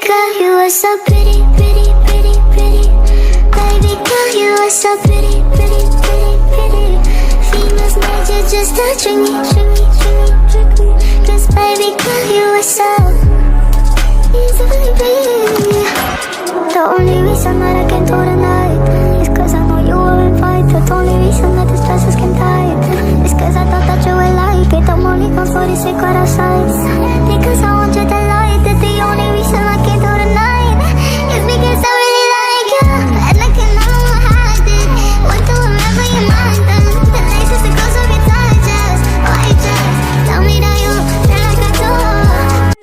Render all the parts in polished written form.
girl, you are so pretty, pretty, pretty, pretty. Baby girl, you are so pretty, pretty, pretty, pretty. Females made you just to trick me, trick me, trick me, trick me. 'Cause baby girl, you are so easily pretty. The only reason that I can do tonight is 'cause I know you were invited. The only reason that the stresses can die is 'cause I thought that you would like it. I'm only gone for the secret outside because I want you to like it. The only reason I can do tonight is because I really like you. And I can no longer hide it. What do I remember your mind then? The laces that goes over your tight dress, white dress. Tell me that you feel like I do.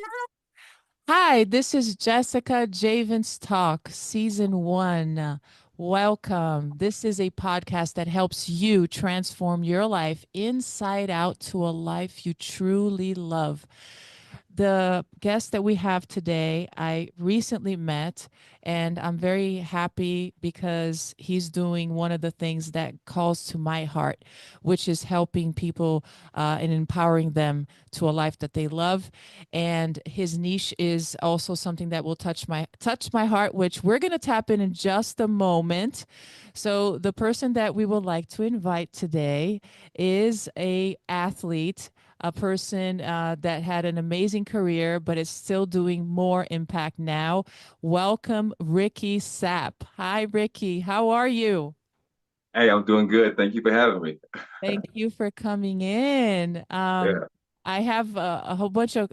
Hi, this is Jessica Javens Talk, Season 1. Welcome. This is a podcast that helps you transform your life inside out to a life you truly love. The guest that we have today, I recently met, and I'm very happy because he's doing one of the things that calls to my heart, which is helping people and empowering them to a life that they love. And his niche is also something that will touch my heart, which we're going to tap in just a moment. So the person that we would like to invite today is a athlete, a person that had an amazing career, but is still doing more impact now. Welcome, Ricky Sapp. Hi, Ricky. How are you? Hey, I'm doing good. Thank you for having me. Thank you for coming in. Yeah. I have a whole bunch of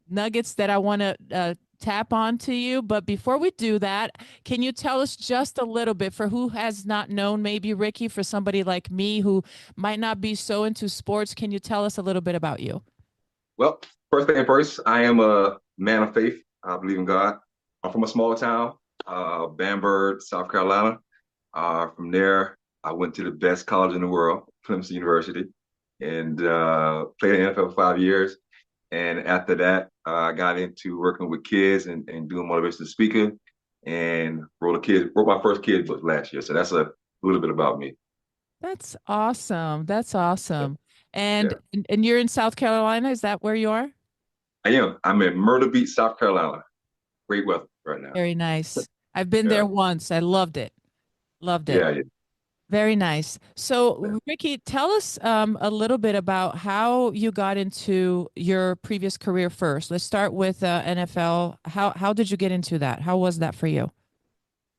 nuggets that I want to tap onto you. But before we do that, can you tell us just a little bit for who has not known maybe Ricky, for somebody like me who might not be so into sports? Can you tell us a little bit about you? Well, first thing first, I am a man of faith. I believe in God. I'm from a small town, Bamberg, South Carolina. From there, I went to the best college in the world, Clemson University, and played in the NFL for 5 years. And after that, I got into working with kids and doing motivational speaking and wrote my first kid book last year. So that's a little bit about me. That's awesome. That's awesome. And Yeah, and you're in South Carolina, is that where you are? I am. I'm in Myrtle Beach, South Carolina. Great weather right now. Very nice. I've been Yeah, there once. I loved it. Loved it. yeah, yeah. Very nice. So, Ricky, tell us a little bit about how you got into your previous career first. Let's start with NFL. How did you get into that? How was that for you?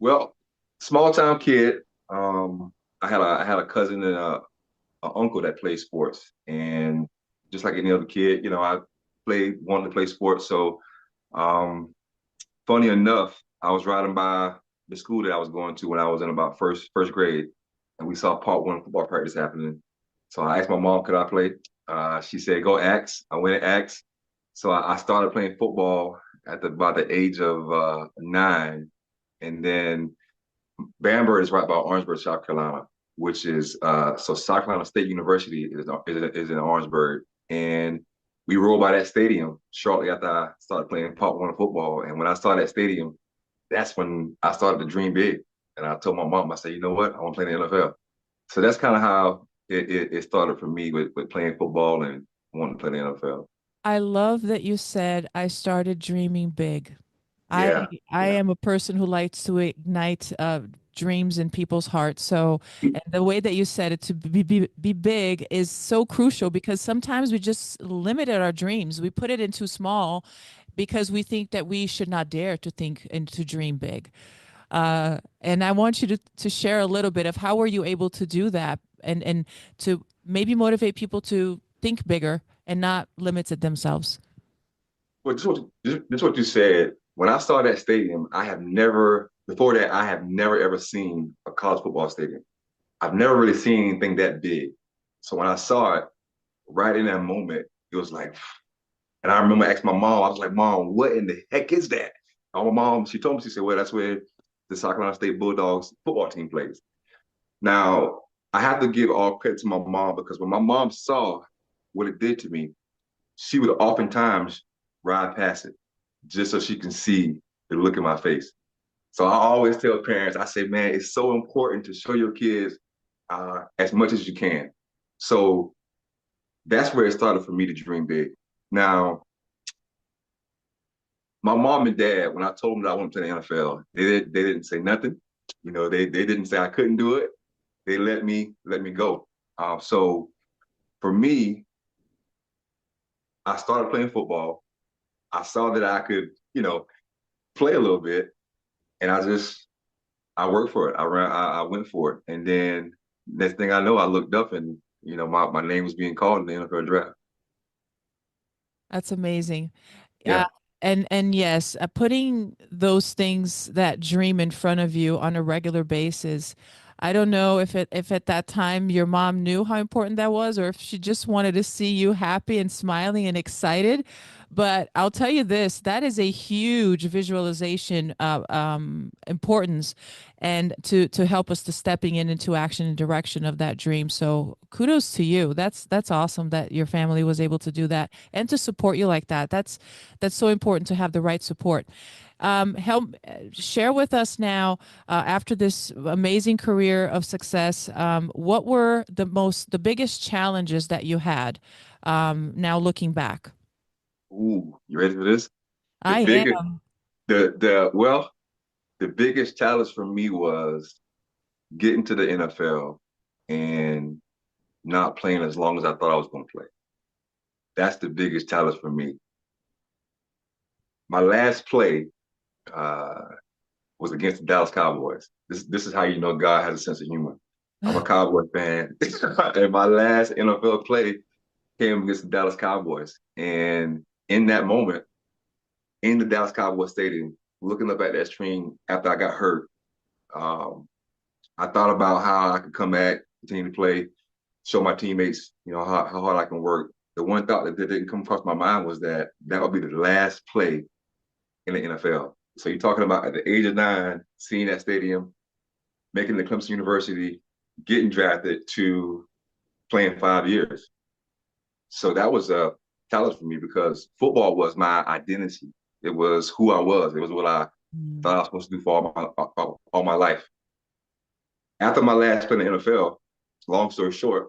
Well, small town kid. I had a cousin and a uncle that played sports, and just like any other kid, I wanted to play sports. So, um, funny enough, I was riding by the school that I was going to when I was in about first grade, and we saw part one football practice happening. So I asked my mom, could I play? She said, go ask. I went and asked. So I started playing football at about the age of 9. And then Bamberg is right by Orangeburg, South Carolina, which is so South Carolina State University is in Orangeburg. And we rode by that stadium shortly after I started playing part one of football. And when I saw that stadium, that's when I started to dream big. And I told my mom, I said, you know what? I want to play in the NFL. So that's kind of how it started for me with playing football and wanting to play in the NFL. I love that you said I started dreaming big. I Yeah, I yeah. am a person who likes to ignite dreams in people's hearts. So, and the way that you said it, to be big, is so crucial because sometimes we just limited our dreams. We put it in too small because we think that we should not dare to think and to dream big. And I want you to share a little bit of how were you able to do that, and to maybe motivate people to think bigger and not limit it themselves. Well, just what you said. When I saw that stadium, before that, I have never ever seen a college football stadium. I've never really seen anything that big. So when I saw it, right in that moment, it was like, and I remember asking my mom, I was like, Mom, what in the heck is that? And my mom, she told me, she said, well, that's where the South Carolina State Bulldogs football team plays. Now, I have to give all credit to my mom because when my mom saw what it did to me, she would oftentimes ride past it just so she can see the look in my face. So I always tell parents, I say, man, it's so important to show your kids as much as you can. So that's where it started for me to dream big. Now, my mom and dad, when I told them that I wanted to play in the NFL, they didn't say nothing. They didn't say I couldn't do it. They let me go. So for me, I started playing football. I saw that I could, play a little bit, and I worked for it. I went for it, and then next thing I know, I looked up and my name was being called in the NFL draft. That's amazing. Uh, Yeah. and yes, putting those things, that dream in front of you on a regular basis. I don't know if at that time your mom knew how important that was, or if she just wanted to see you happy and smiling and excited. But I'll tell you this, that is a huge visualization importance, and to help us to stepping into action and direction of that dream. So kudos to you. That's awesome that your family was able to do that and to support you like that. That's so important to have the right support. Help share with us now, after this amazing career of success. What were the biggest challenges that you had, now looking back? Ooh, you ready for this? The I biggest, am. the biggest challenge for me was getting to the NFL and not playing as long as I thought I was going to play. That's the biggest challenge for me. My last play uh, was against the Dallas Cowboys. This is how you know God has a sense of humor. I'm a Cowboy fan, and my last NFL play came against the Dallas Cowboys. And in that moment, in the Dallas Cowboys stadium, looking up at that screen after I got hurt, um, I thought about how I could come back, continue to play, show my teammates, how hard I can work. The one thought that didn't come across my mind was that that would be the last play in the NFL. So you're talking about at the age of 9, seeing that stadium, making the Clemson University, getting drafted to playing 5 years. So that was a challenge for me because football was my identity. It was who I was. It was what I Mm. thought I was supposed to do for all my life. After my last play in the NFL, long story short,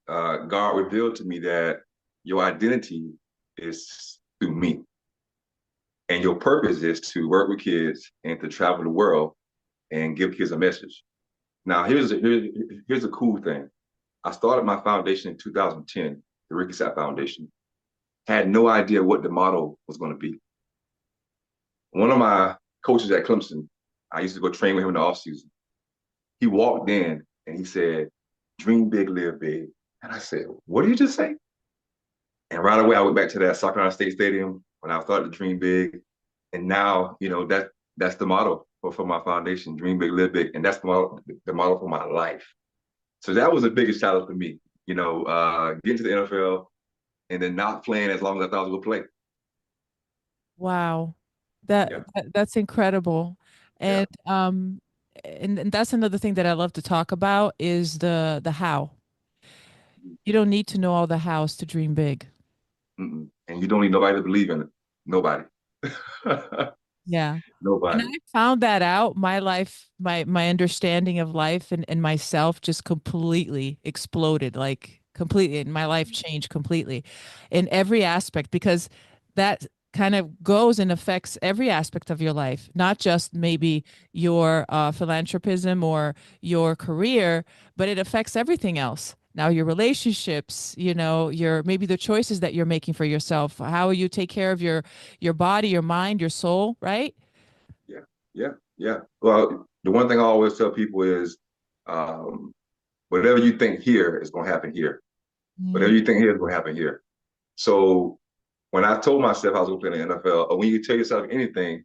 God revealed to me that your identity is through me. And your purpose is to work with kids and to travel the world and give kids a message. Now, here's a cool thing. I started my foundation in 2010, the Ricky Sapp Foundation. Had no idea what the motto was going to be. One of my coaches at Clemson, I used to go train with him in the off season. He walked in and he said, "Dream big, live big." And I said, "What did you just say?" And right away, I went back to that Soccer State Stadium when I started to dream big. And now, that's the motto for my foundation: dream big, live big. And that's the motto for my life. So that was the biggest challenge for me, getting to the NFL and then not playing as long as I thought I was going to play. Wow. Yeah, That's incredible. yeah, And that's another thing that I love to talk about is the how. You don't need to know all the hows to dream big. mm-mm. And you don't need nobody to believe in it. Nobody. Yeah. When Nobody. I found that out, my life, my understanding of life and myself just completely exploded, like completely, and my life changed completely in every aspect, because that kind of goes and affects every aspect of your life, not just maybe your philanthropism or your career, but it affects everything else. Now, your relationships, your maybe the choices that you're making for yourself, how you take care of your body, your mind, your soul, right? Yeah, yeah, yeah. Well, the one thing I always tell people is um, whatever you think here is going to happen here. Whatever Mm. you think here is going to happen here. So when I told myself I was going to play in the NFL, or when you tell yourself anything,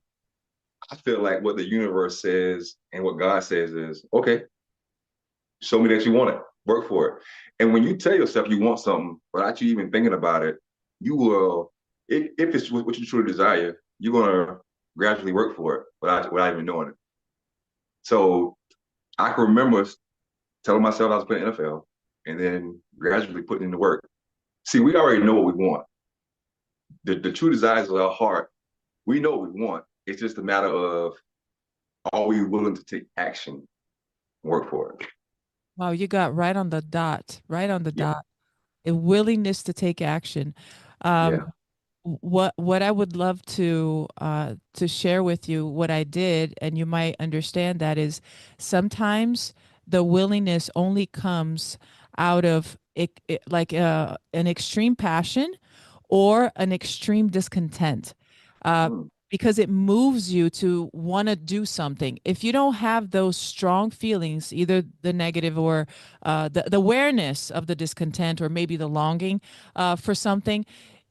I feel like what the universe says and what God says is, okay, show me that you want it, work for it. And when you tell yourself you want something without you even thinking about it, you will, if it's what you truly desire, you're going to gradually work for it without even knowing it. So I can remember telling myself I was playing NFL and then gradually putting in the work. See, we already know what we want. The true desires of our heart, we know what we want. It's just a matter of, are we willing to take action and work for it? Wow, you got right on the dot, right on the Yeah, dot. A willingness to take action. Um, yeah. what I would love to share with you what I did, and you might understand that is sometimes the willingness only comes out of like an extreme passion or an extreme discontent. Uh, Mm, because it moves you to want to do something. If you don't have those strong feelings, either the negative or the awareness of the discontent or maybe the longing for something,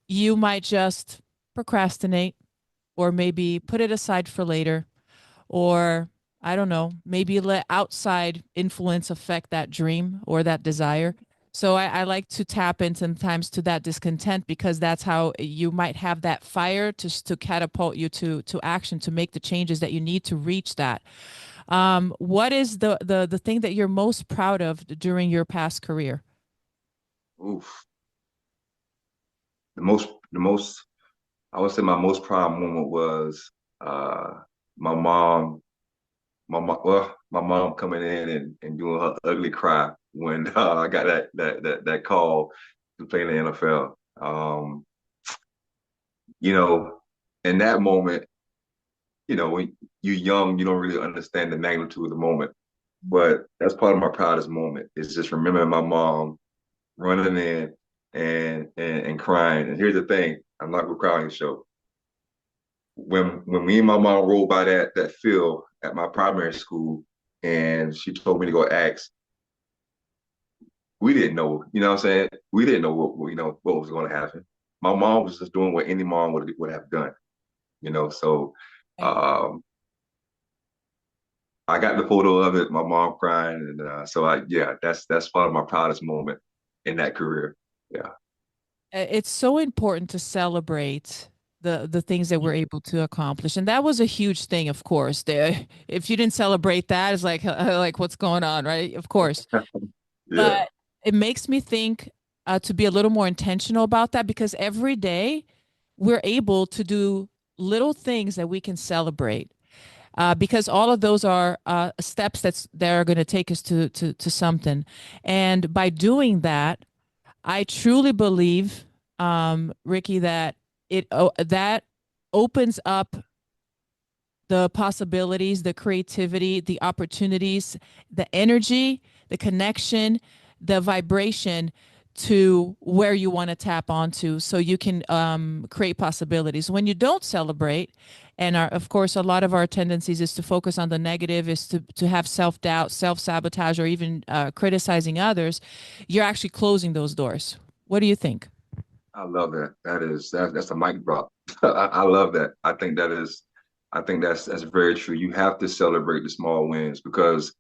you might just procrastinate or maybe put it aside for later, or I don't know, maybe let outside influence affect that dream or that desire. So I like to tap in sometimes to that discontent because that's how you might have that fire to catapult you to action, to make the changes that you need to reach that. What is the thing that you're most proud of during your past career? oof. The most I would say my most proud moment was uh my mom my mom coming in and doing her ugly cry when I got that call to play in the NFL. You know, in that moment, when you're young, you don't really understand the magnitude of the moment. But that's part of my proudest moment is just remembering my mom running in and crying. And here's the thing, I'm not gonna cry on your show. When me and my mom rolled by that field at my primary school and she told me to go ask, we didn't know, you know what I'm saying? We didn't know what was going to happen. My mom was just doing what any mom would have done, so Right. um I got the photo of it, my mom crying, and yeah, that's part of my proudest moment in that career. Yeah, It's so important to celebrate the things that we're able to accomplish, and that was a huge thing, of course. There, if you didn't celebrate that, it's like what's going on, right? Of course, but yeah, it makes me think to be a little more intentional about that because every day we're able to do little things that we can celebrate. Because all of those are steps that are going to take us to something, and by doing that, I truly believe, Ricky, that that opens up the possibilities, the creativity, the opportunities, the energy, the connection, the vibration to where you want to tap onto so you can create possibilities. When you don't celebrate, and of course, a lot of our tendencies is to focus on the negative, is to have self doubt, self sabotage, or even criticizing others, you're actually closing those doors. What do you think? I love that. That's a mic drop. I love that. I think that's very true. You have to celebrate the small wins because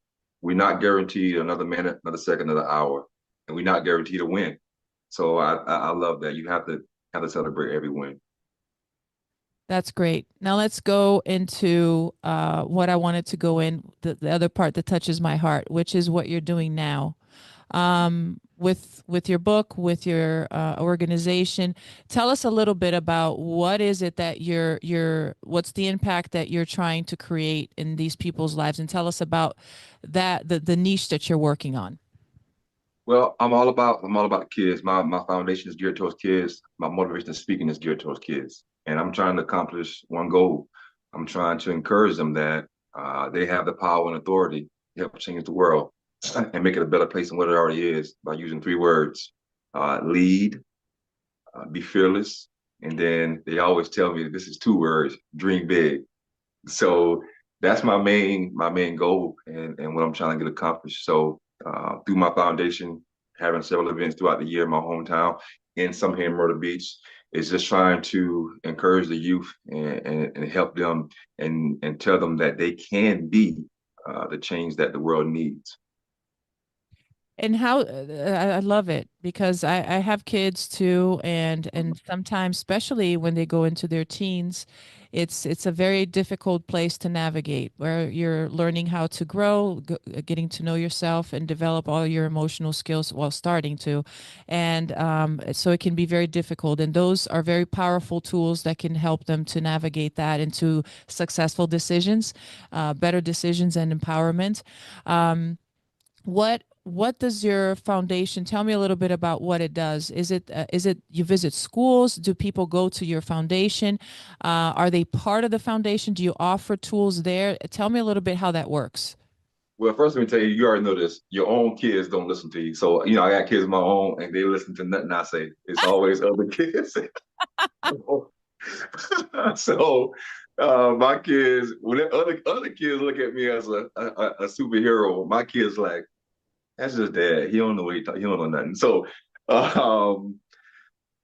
we're not guaranteed another minute, another second, another hour, and we're not guaranteed a win. So I love that. You have to celebrate every win. That's great. Now let's go into what I wanted to go in, the other part that touches my heart, which is what you're doing now with your book, with your organization. Tell us a little bit about what is it that what's the impact that you're trying to create in these people's lives, and tell us about the niche that you're working on. Well, I'm all about the kids. My foundation is geared towards kids. My motivation speaking is geared towards kids, and I'm trying to accomplish one goal. I'm trying to encourage them that they have the power and authority to help change the world and make it a better place than what it already is by using three words: lead, be fearless, and then they always tell me that this is two words: dream big. So that's my main goal and what I'm trying to get accomplished. So through my foundation, having several events throughout the year in my hometown and some here in Myrtle Beach, is just trying to encourage the youth and help them and tell them that they can be the change that the world needs. And how I love it because I have kids too, and sometimes, especially when they go into their teens, it's a very difficult place to navigate where you're learning how to grow, getting to know yourself, and develop all your emotional skills while starting to, and so it can be very difficult. And those are very powerful tools that can help them to navigate that into successful decisions, better decisions, and empowerment. What what does your foundation tell me a little bit about what it does? Is it you visit schools? Do people go to your foundation? Are they part of the foundation? Do you offer tools there? Tell me a little bit how that works. Well, first let me tell you, you already know this. Your own kids don't listen to you. So, I got kids of my own and they listen to nothing I say. It's always other kids. So, my kids, when other kids look at me as a superhero, my kids like, that's just dad. He don't know what he don't know nothing. So, um,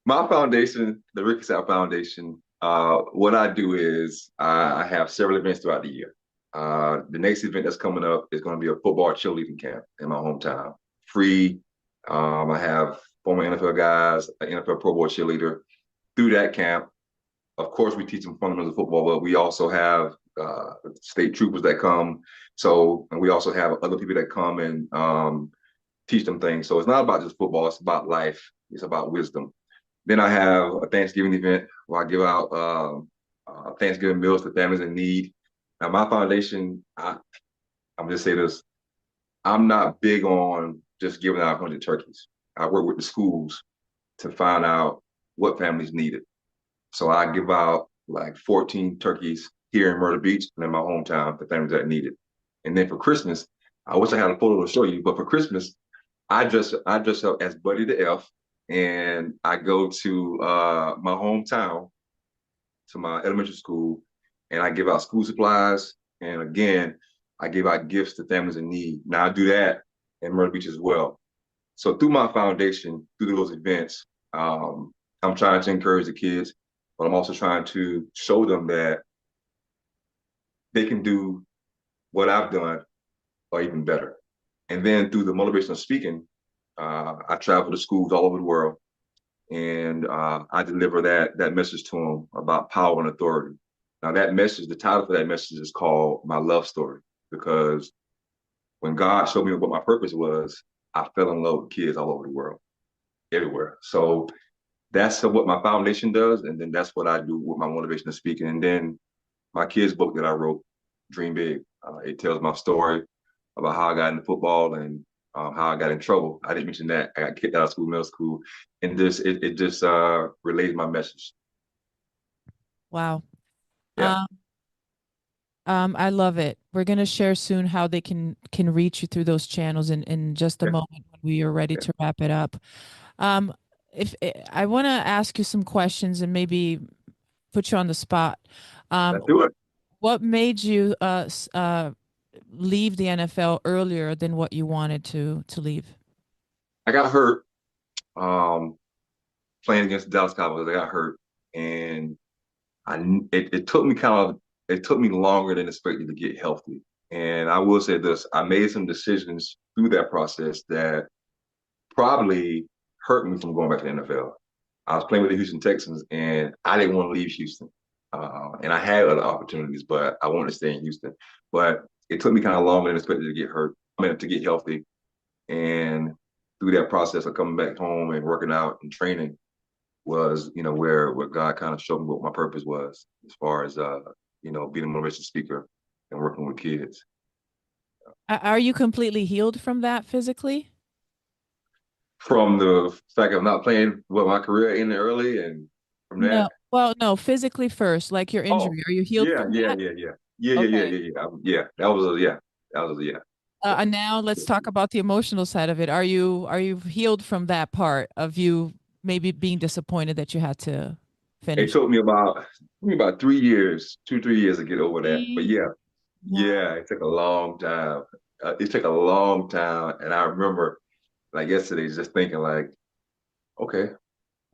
my foundation, the Ricky Sapp Foundation, what I do is I have several events throughout the year. The next event that's coming up is going to be a football cheerleading camp in my hometown. Free. I have former NFL guys, an NFL Pro Bowl cheerleader through that camp. Of course, we teach them fundamentals of football, but we also have state troopers that come. So, and we also have other people that come and teach them things. So it's not about just football; it's about life. It's about wisdom. Then I have a Thanksgiving event where I give out Thanksgiving meals to families in need. Now, my foundation, I'm just say this: I'm not big on just giving out 100 turkeys. I work with the schools to find out what families need it. So I give out like 14 turkeys here in Myrtle Beach and in my hometown for families that need it. And then for Christmas, I wish I had a photo to show you, but for Christmas, I dress up as Buddy the Elf, and I go to my hometown, to my elementary school, and I give out school supplies. And again, I give out gifts to families in need. Now I do that in Myrtle Beach as well. So through my foundation, through those events, I'm trying to encourage the kids, but I'm also trying to show them that they can do what I've done or even better. And then through the motivational speaking, I travel to schools all over the world, and I deliver that message to them about power and authority. Now that message, the title for that message is called My Love Story, because when God showed me what my purpose was, I fell in love with kids all over the world, everywhere. So that's what my foundation does, and then that's what I do with my motivational speaking. And then my kids' book that I wrote, Dream Big, it tells my story about how I got into football and how I got in trouble. I didn't mention that. I got kicked out of school, middle school, and it just relays my message. Wow. Yeah, Um, I love it. We're gonna share soon how they can reach you through those channels in just a yeah, moment when we are ready yeah. to wrap it up. Um, if I want to ask you some questions and maybe put you on the spot. Let's do it. What made you leave the NFL earlier than what you wanted to leave? I got hurt playing against the Dallas Cowboys. I got hurt, and it took me it took me longer than expected to get healthy. And I will say this: I made some decisions through that process that probably hurt me from going back to the NFL. I was playing with the Houston Texans, and I didn't want to leave Houston. And I had other opportunities, but I wanted to stay in Houston. But it took me kind of longer than expected to get hurt. I mean, to get healthy. And through that process of coming back home and working out and training was, where God kind of showed me what my purpose was as far as, being a motivational speaker and working with kids. Are you completely healed from that physically? From the fact of not playing with my career in early and from No. that. Well, no, physically first, like your Oh, injury. Are you healed yeah, from yeah, that? yeah, yeah. Yeah, yeah, yeah, Okay. yeah, yeah. Yeah, that was a yeah. That was a yeah. Yeah. And now let's talk about the emotional side of it. Are you healed from that part of you maybe being disappointed that you had to It finish? took me about 3 years, 2, 3 years to get over that. But yeah, Wow. yeah, it took a long time. It took a long time, and I remember like yesterday just thinking like, okay,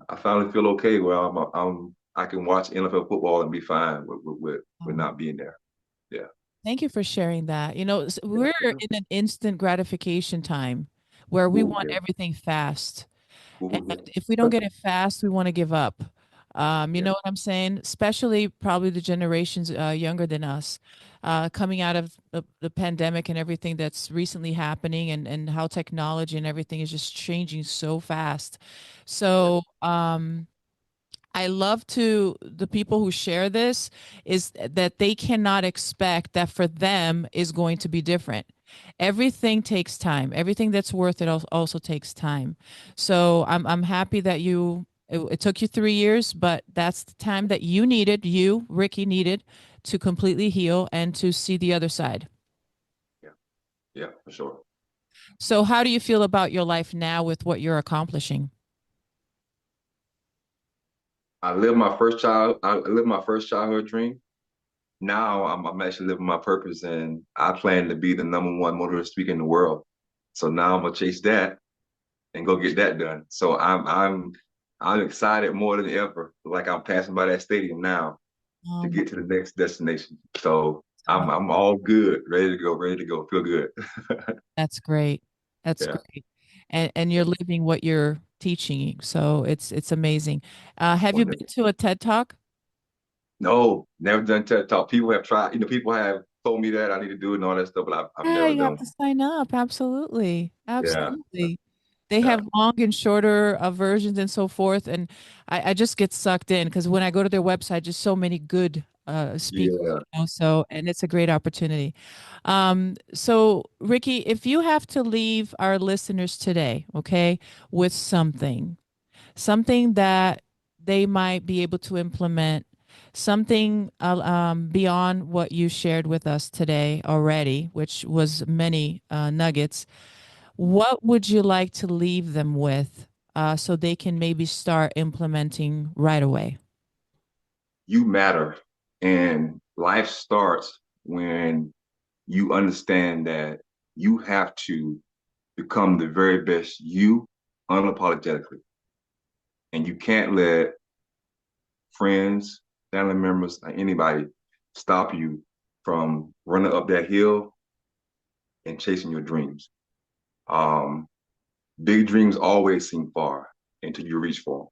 I finally feel okay. Well, I can watch NFL football and be fine with Wow. not being there. Yeah, Thank you for sharing that. We're yeah. in an instant gratification time where we Ooh, want yeah. everything fast. And Ooh, if we don't yeah. get it fast, we want to give up. You Yeah, know what I'm saying? Especially probably the generations younger than us, coming out of the pandemic and everything that's recently happening, and how technology and everything is just changing so fast. yeah, So, I love to the people who share this is that they cannot expect that for them is going to be different. Everything takes time. Everything that's worth it also takes time. So I'm happy that it took you 3 years, but that's the time that Ricky needed to completely heal and to see the other side. Yeah, yeah, for sure. So how do you feel about your life now with what you're accomplishing? I lived my first childhood dream. Now I'm actually living my purpose, and I plan to be the number one motivational speaker in the world. So now I'm gonna chase that and go get that done. So I'm excited more than ever. Like I'm passing by that stadium now to Um, get to the next destination. So I'm all good, ready to go, feel good. that's great. That's Yeah. great. And you're living what you're teaching. So it's amazing. Have you been Wonderful. to a TED Talk? No, never done TED Talk. People have tried, people have told me that I need to do it and all that stuff, but I've Yeah, never you have done to one. sign up. Absolutely. Yeah, Absolutely. They yeah, have long and shorter versions and so forth. And I just get sucked in because when I go to their website, just so many good speakers, yeah. so, and it's a great opportunity. So Ricky, if you have to leave our listeners today, okay, with something that they might be able to implement, something beyond what you shared with us today already, which was many nuggets. What would you like to leave them with so they can maybe start implementing right away? You matter. And life starts when you understand that you have to become the very best you unapologetically. And you can't let friends, family members, or anybody stop you from running up that hill and chasing your dreams. Um, Big dreams always seem far until you reach for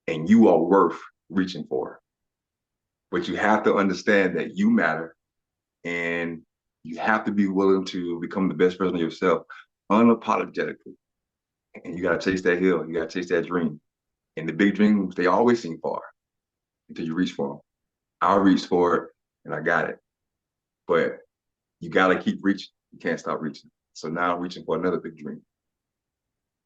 them, and you are worth reaching for. But you have to understand that you matter, and you have to be willing to become the best version of yourself unapologetically. And you got to chase that hill. You got to chase that dream. And the big dreams, they always seem far until you reach for them. I'll reach for it, and I got it. But you got to keep reaching. You can't stop reaching. So now I'm reaching for another big dream.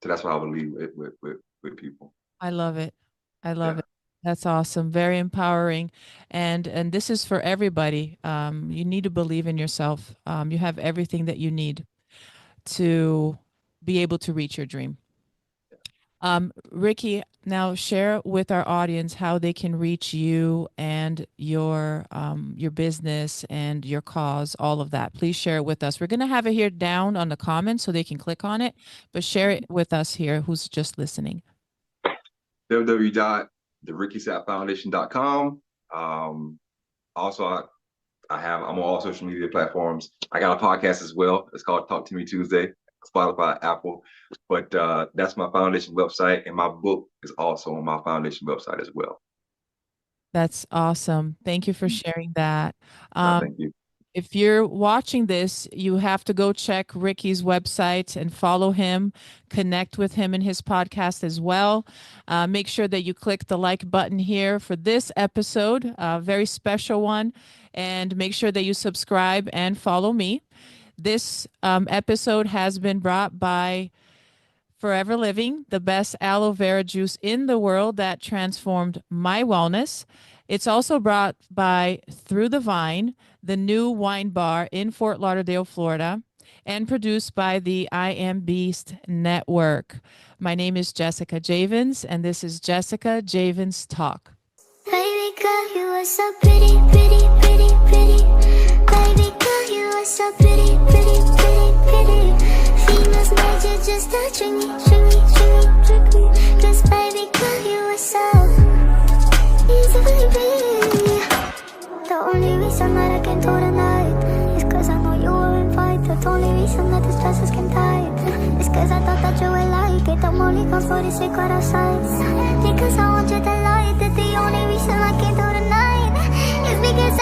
So that's what I would leave with people. I love it. I love Yeah. it. That's awesome. Very empowering. And this is for everybody. You need to believe in yourself. You have everything that you need to be able to reach your dream. Ricky, now share with our audience how they can reach you and your business and your cause, all of that. Please share it with us. We're going to have it here down on the comments so they can click on it, but share it with us here who's just listening. www.therickysappfoundation.com. Also, I'm on all social media platforms. I got a podcast as well. It's called Talk to Me Tuesday, Spotify, Apple. But that's my foundation website, and my book is also on my foundation website as well. That's awesome. Thank you for sharing that. No, thank you. If you're watching this, you have to go check Ricky's website and follow him, connect with him in his podcast as well. Make sure that you click the like button here for this episode, a very special one, and make sure that you subscribe and follow me. This episode has been brought by Forever Living, the best aloe vera juice in the world that transformed my wellness. It's also brought by Through the Vine, the new wine bar in Fort Lauderdale, Florida, and produced by the I Am Beast Network. My name is Jessica Javens, and this is Jessica Javens Talk. Baby girl, you are so pretty, pretty, pretty, pretty. Baby girl, you are so pretty, pretty, pretty, pretty. Females made you just to trick me, trick me, trick me, trick me. 'Cause baby girl, you are so easily pretty. The only reason that I can do tonight is 'cause I know you were invited. The only reason that this dress is skin tight is 'cause I thought that you would like it. I'm only come for the secret outside. Because I want you to like that. The only reason I can do tonight is because I